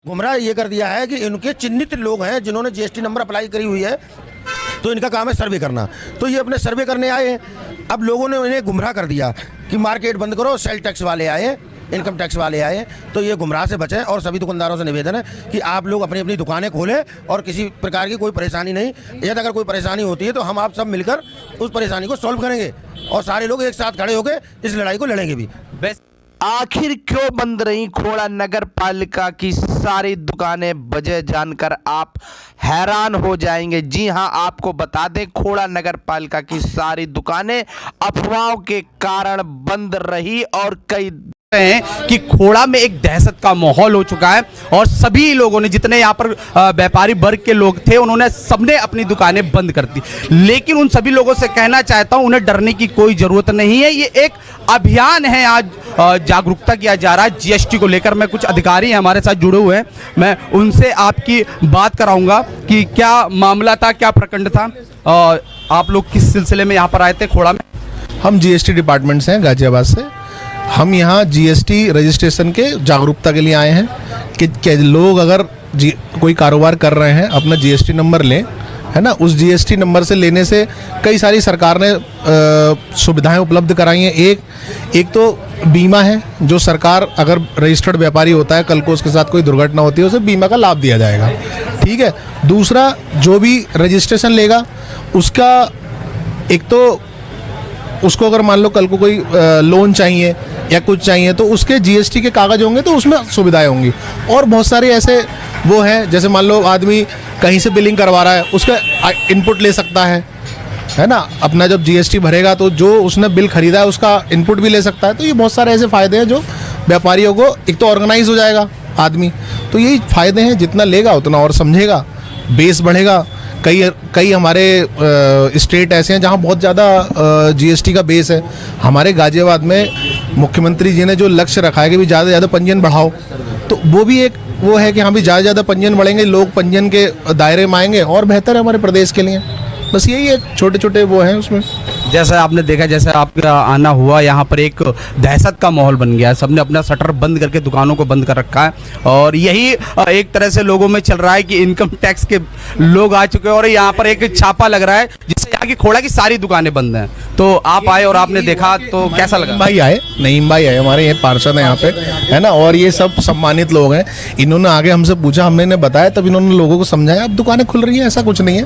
गुमराह ये कर दिया है कि इनके चिन्हित लोग हैं जिन्होंने जीएसटी नंबर अप्लाई करी हुई है, तो इनका काम है सर्वे करना। तो ये अपने सर्वे करने आए हैं। अब लोगों ने इन्हें गुमराह कर दिया कि मार्केट बंद करो, सेल टैक्स वाले आए, इनकम टैक्स वाले आए। तो ये गुमराह से बचें और सभी दुकानदारों से निवेदन है कि आप लोग अपनी अपनी दुकानें खोलें और किसी प्रकार की कोई परेशानी नहीं। यदि अगर कोई परेशानी होती है तो हम आप सब मिलकर उस परेशानी को सॉल्व करेंगे और सारे लोग एक साथ खड़े होकर इस लड़ाई को लड़ेंगे भी। आखिर क्यों बंद रही खोड़ा नगर पालिका की सारी दुकानें? वजह जानकर आप हैरान हो जाएंगे। जी हां, आपको बता दें, खोड़ा नगर पालिका की सारी दुकानें अफवाहों के कारण बंद रही और कई हैं कि खोड़ा में एक दहशत का माहौल हो चुका है और सभी लोगों ने, जितने यहाँ पर व्यापारी वर्ग के लोग थे, उन्होंने सबने अपनी दुकानें बंद कर दी। लेकिन उन सभी लोगों से कहना चाहता हूं, उन्हें डरने की कोई जरूरत नहीं है। ये एक अभियान है, आज जागरूकता किया जा रहा है जीएसटी को लेकर। मैं कुछ अधिकारी हैं हमारे साथ जुड़े हुए हैं, मैं उनसे आपकी बात कराऊंगा कि क्या मामला था, क्या प्रखंड था और आप लोग किस सिलसिले में यहाँ पर आए थे खोड़ा में? हम जीएसटी डिपार्टमेंट से हैं, गाजियाबाद से। हम यहाँ जीएसटी रजिस्ट्रेशन के जागरूकता के लिए आए हैं कि लोग अगर कोई कारोबार कर रहे हैं अपना जीएसटी नंबर लें, है ना। उस जीएसटी नंबर से लेने से कई सारी सरकार ने सुविधाएं उपलब्ध कराई हैं। एक तो बीमा है, जो सरकार अगर रजिस्टर्ड व्यापारी होता है, कल को उसके साथ कोई दुर्घटना होती है, उसे बीमा का लाभ दिया जाएगा, ठीक है। दूसरा, जो भी रजिस्ट्रेशन लेगा उसका एक तो उसको अगर मान लो कल को कोई लोन चाहिए या कुछ चाहिए तो उसके जीएसटी के कागज होंगे तो उसमें सुविधाएं होंगी। और बहुत सारे ऐसे वो हैं, जैसे मान लो आदमी कहीं से बिलिंग करवा रहा है, उसका इनपुट ले सकता है ना। अपना जब जीएसटी भरेगा तो जो उसने बिल खरीदा है उसका इनपुट भी ले सकता है। तो ये बहुत सारे ऐसे फ़ायदे हैं जो व्यापारियों को, एक तो ऑर्गेनाइज हो जाएगा आदमी, तो यही फ़ायदे हैं। जितना लेगा उतना और समझेगा, बेस बढ़ेगा। कई हमारे स्टेट ऐसे हैं जहां बहुत ज़्यादा जीएसटी का बेस है। हमारे गाजियाबाद में मुख्यमंत्री जी ने जो लक्ष्य रखा है कि भी ज़्यादा से ज़्यादा पंजीयन बढ़ाओ, तो वो भी एक वो है कि हाँ भी ज़्यादा से ज़्यादा पंजीयन बढ़ेंगे, लोग पंजीयन के दायरे में आएंगे और बेहतर है हमारे प्रदेश के लिए। बस यही है, छोटे छोटे वो हैं उसमें। जैसा आपने देखा, जैसे आपका आना हुआ, यहाँ पर एक दहशत का माहौल बन गया है। सबने अपना शटर बंद करके दुकानों को बंद कर रखा है और यही एक तरह से लोगों में चल रहा है कि इनकम टैक्स के लोग आ चुके हैं और यहाँ पर एक छापा लग रहा है जिससे यहाँ की खोड़ा की सारी दुकानें बंद हैं। तो आप आए और आपने देखा तो कैसा लगा? नईम भाई आए हमारे, ये पार्षद हैं यहाँ पे, है ना। और ये सब सम्मानित लोग हैं। इन्होंने आगे हमसे पूछा, हमने इन्हें बताया, तब इन्होंने लोगों को समझाया अब दुकानें खुल रही हैं, ऐसा कुछ नहीं है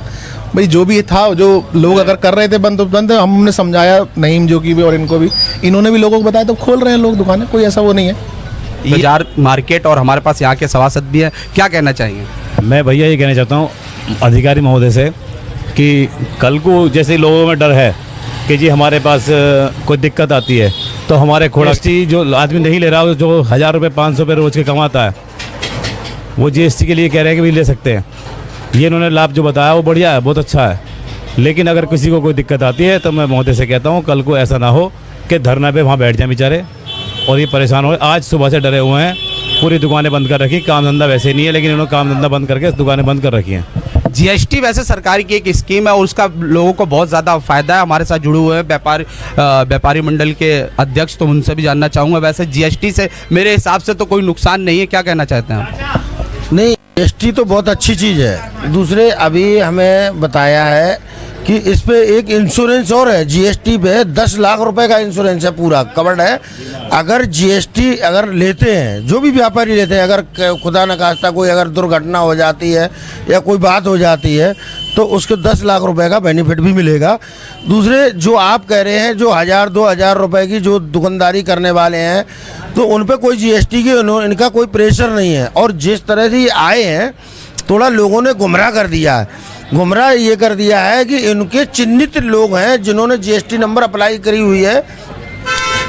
भाई। जो भी था, जो लोग अगर कर रहे थे बंद, हमने समझाया, नईम जो की भी और इनको भी, इन्होंने भी लोगों को बताया, तो खोल रहे हैं लोग दुकानें, कोई ऐसा वो नहीं है। बाजार मार्केट और हमारे पास यहाँ के सभासद भी हैं, क्या कहना चाहेंगे? मैं भैया ये कहना चाहता हूँ अधिकारी महोदय से कि कल को जैसे लोगों में डर है कि जी हमारे पास कोई दिक्कत आती है, तो हमारे खोड़ा जो आदमी नहीं ले रहा, जो 1000 रुपये 500 रुपये रोज़ के कमाता है, वो जीएसटी के लिए कह रहे हैं कि भी ले सकते हैं। ये इन्होंने लाभ जो बताया वो बढ़िया है, बहुत अच्छा है। लेकिन अगर किसी को कोई दिक्कत आती है तो मैं महोदय से कहता हूँ कल को ऐसा ना हो कि धरना पे वहाँ बैठ जाए बेचारे और ये परेशान हो। आज सुबह से डरे हुए हैं, पूरी दुकानें बंद कर रखी। काम धंधा वैसे नहीं है, लेकिन इन्होंने काम धंधा बंद करके दुकानें बंद कर रखी हैं। जीएसटी वैसे सरकार की एक स्कीम है और उसका लोगों को बहुत ज़्यादा फायदा है। हमारे साथ जुड़े हुए हैं व्यापारी मंडल के अध्यक्ष, तो उनसे भी जानना चाहूँगा। वैसे जीएसटी से मेरे हिसाब से तो कोई नुकसान नहीं है, क्या कहना चाहते हैं आप? नहीं, जीएसटी तो बहुत अच्छी चीज़ है। दूसरे अभी हमें बताया है कि इस पे एक इंश्योरेंस और है, जीएसटी पे 10 लाख रुपए का इंश्योरेंस है, पूरा कवर्ड है। अगर जीएसटी अगर लेते हैं, जो भी व्यापारी लेते हैं, अगर खुदा न खास्ता कोई अगर दुर्घटना हो जाती है या कोई बात हो जाती है तो उसके 10 लाख रुपए का बेनिफिट भी मिलेगा। दूसरे, जो आप कह रहे हैं, जो 1000-2000 रुपए की जो दुकानदारी करने वाले हैं, तो उन पर कोई जीएसटी की इनका कोई प्रेशर नहीं है। और जिस तरह से आए हैं, थोड़ा लोगों ने गुमराह कर दिया है। गुमराह ये कर दिया है कि इनके चिन्हित लोग हैं जिन्होंने जीएसटी नंबर अप्लाई करी हुई है,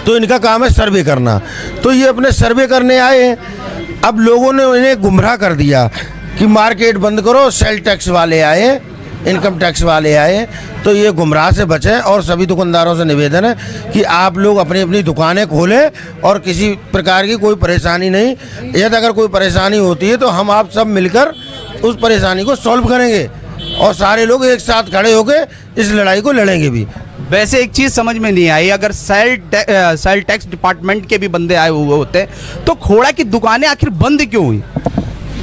तो इनका काम है सर्वे करना। तो ये अपने सर्वे करने आए हैं। अब लोगों ने इन्हें गुमराह कर दिया कि मार्केट बंद करो, सेल टैक्स वाले आए, इनकम टैक्स वाले आए। तो ये गुमराह से बचें और सभी दुकानदारों से निवेदन है कि आप लोग अपनी अपनी दुकानें खोलें और किसी प्रकार की कोई परेशानी नहीं। यदि अगर कोई परेशानी होती है तो हम आप सब मिलकर उस परेशानी को सॉल्व करेंगे और सारे लोग एक साथ खड़े होकर इस लड़ाई को लड़ेंगे भी। वैसे एक चीज़ समझ में नहीं आई, अगर सेल टैक्स डिपार्टमेंट के भी बंदे आए हुए होते तो खोड़ा की दुकानें आखिर बंद क्यों हुई?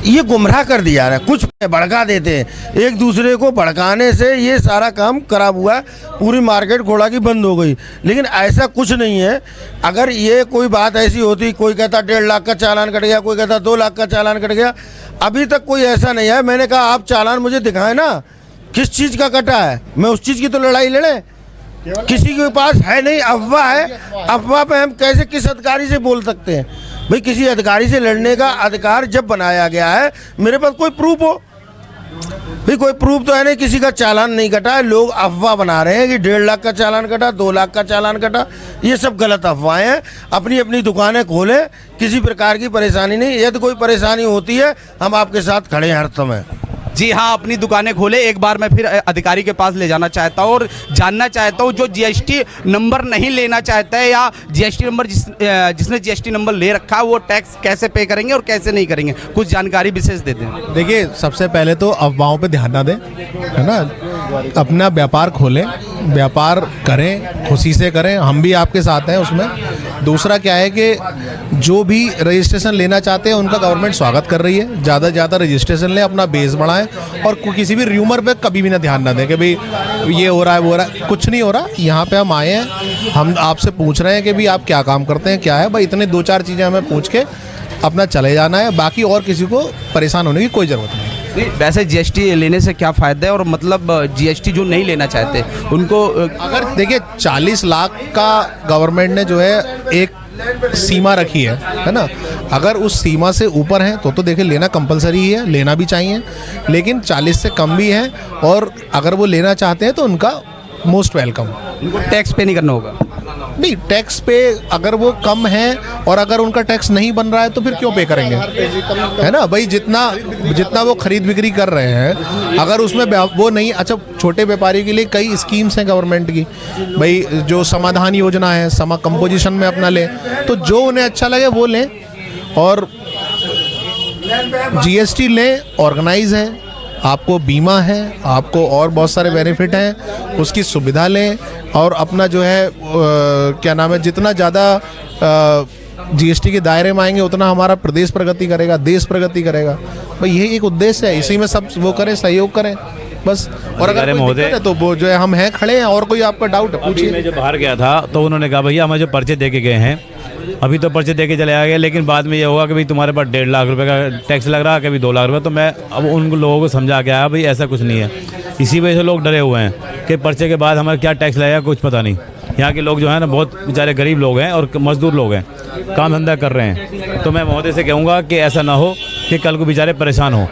ये गुमराह कर दिया है, कुछ भड़का देते हैं, एक दूसरे को भड़काने से ये सारा काम खराब हुआ है। पूरी मार्केट घोड़ा की बंद हो गई, लेकिन ऐसा कुछ नहीं है। अगर ये कोई बात ऐसी होती, कोई कहता 1.5 लाख का चालान कट गया, कोई कहता 2 लाख का चालान कट गया, अभी तक कोई ऐसा नहीं है। मैंने कहा आप चालान मुझे दिखाएं ना, किस चीज़ का कटा है, मैं उस चीज़ की तो लड़ाई लड़े। किसी के पास है नहीं, अफवाह है, अफवाह पे हम कैसे किस अधिकारी से बोल सकते हैं? भाई किसी अधिकारी से लड़ने का अधिकार जब बनाया गया है, मेरे पास कोई प्रूफ हो। भाई कोई प्रूफ तो है नहीं, किसी का चालान नहीं कटा है। लोग अफवाह बना रहे हैं कि 1.5 लाख का चालान कटा, 2 लाख का चालान कटा, ये सब गलत अफवाहें हैं। अपनी अपनी दुकानें खोलें, किसी प्रकार की परेशानी नहीं। यदि कोई परेशानी होती है, हम आपके साथ खड़े हैं हर समय। जी हाँ, अपनी दुकानें खोले। एक बार मैं फिर अधिकारी के पास ले जाना चाहता हूँ और जानना चाहता हूँ, जो जीएसटी नंबर नहीं लेना चाहता है या जीएसटी नंबर जिसने जीएसटी नंबर ले रखा है, वो टैक्स कैसे पे करेंगे और कैसे नहीं करेंगे, कुछ जानकारी विशेष दे दें। देखिए, सबसे पहले तो अफवाहों पे ध्यान ना दें, है ना। अपना व्यापार खोलें, व्यापार करें, खुशी से करें, हम भी आपके साथ हैं उसमें। दूसरा क्या है कि जो भी रजिस्ट्रेशन लेना चाहते हैं उनका गवर्नमेंट स्वागत कर रही है। ज़्यादा से ज़्यादा रजिस्ट्रेशन लें, अपना बेस बढ़ाएं और किसी भी र्यूमर पे कभी भी ना ध्यान ना दें कि भाई ये हो रहा है वो हो रहा है। कुछ नहीं हो रहा। यहाँ पे हम आए हैं, हम आपसे पूछ रहे हैं कि भाई आप क्या काम करते हैं, क्या है। भाई इतने 2-4 चीज़ें हमें पूछ के अपना चले जाना है, बाकी और किसी को परेशान होने की कोई ज़रूरत नहीं। वैसे जीएसटी लेने से क्या फ़ायदा है, और मतलब जीएसटी जो नहीं लेना चाहते उनको अगर देखिए 40 लाख का गवर्नमेंट ने जो है एक सीमा रखी है ना। अगर उस सीमा से ऊपर है तो देखिए लेना कंपलसरी ही है, लेना भी चाहिए, लेकिन 40 से कम भी है और अगर वो लेना चाहते हैं तो उनका मोस्ट वेलकम। उनको टैक्स पे नहीं करना होगा। नहीं, टैक्स पे अगर वो कम है और अगर उनका टैक्स नहीं बन रहा है तो फिर क्यों पे करेंगे, है ना भाई। जितना वो खरीद बिक्री कर रहे हैं, अगर उसमें वो नहीं। अच्छा, छोटे व्यापारी के लिए कई स्कीम्स हैं गवर्नमेंट की, भाई जो समाधान योजना है, समा कंपोजिशन में अपना लें, तो जो उन्हें अच्छा लगे वो लें और जीएसटी लें। ऑर्गेनाइज है, आपको बीमा है, आपको और बहुत सारे बेनिफिट हैं, उसकी सुविधा लें और अपना जो है क्या नाम है, जितना ज़्यादा जीएसटी के दायरे में आएंगे उतना हमारा प्रदेश प्रगति करेगा, देश प्रगति करेगा। भाई यही एक उद्देश्य है, इसी में सब वो करें, सहयोग करें बस। और अगर कोई दिक्कत है तो वो जो है हम हैं, खड़े हैं, और कोई आपका डाउट है पूछिए। मैं जब बाहर गया था तो उन्होंने कहा भैया हमें जो पर्चे दे के गए हैं, अभी तो पर्चे दे के चले आ गए, लेकिन बाद में ये होगा कि भाई तुम्हारे पास 1.5 लाख रुपए का टैक्स लग रहा है, कभी 2 लाख रुपए। तो मैं अब उन लोगों को समझा के आया भाई ऐसा कुछ नहीं है। इसी वजह से लोग डरे हुए हैं कि पर्चे के बाद हमारा क्या टैक्स लगेगा कुछ पता नहीं। यहाँ के लोग जो है ना बहुत बेचारे गरीब लोग हैं और मजदूर लोग हैं, काम धंधा कर रहे हैं। तो मैं महोदय से कहूँगा कि ऐसा ना हो कि कल को बेचारे परेशान हो।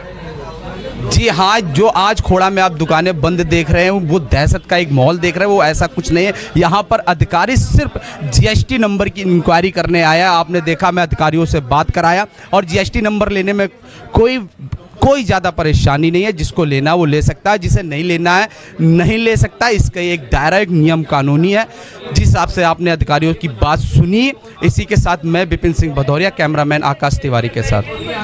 जी हाँ, जो आज खोड़ा में आप दुकानें बंद देख रहे हैं, वो दहशत का एक माहौल देख रहे हैं, वो ऐसा कुछ नहीं है। यहाँ पर अधिकारी सिर्फ जीएसटी नंबर की इंक्वायरी करने आया। आपने देखा, मैं अधिकारियों से बात कराया और जीएसटी नंबर लेने में कोई ज़्यादा परेशानी नहीं है। जिसको लेना वो ले सकता है, जिसे नहीं लेना है नहीं ले सकता। इसका एक दायरा, एक नियम कानूनी है। जिस हिसाब से आपने अधिकारियों की बात सुनी, इसी के साथ मैं विपिन सिंह भदौरिया, कैमरामैन आकाश तिवारी के साथ।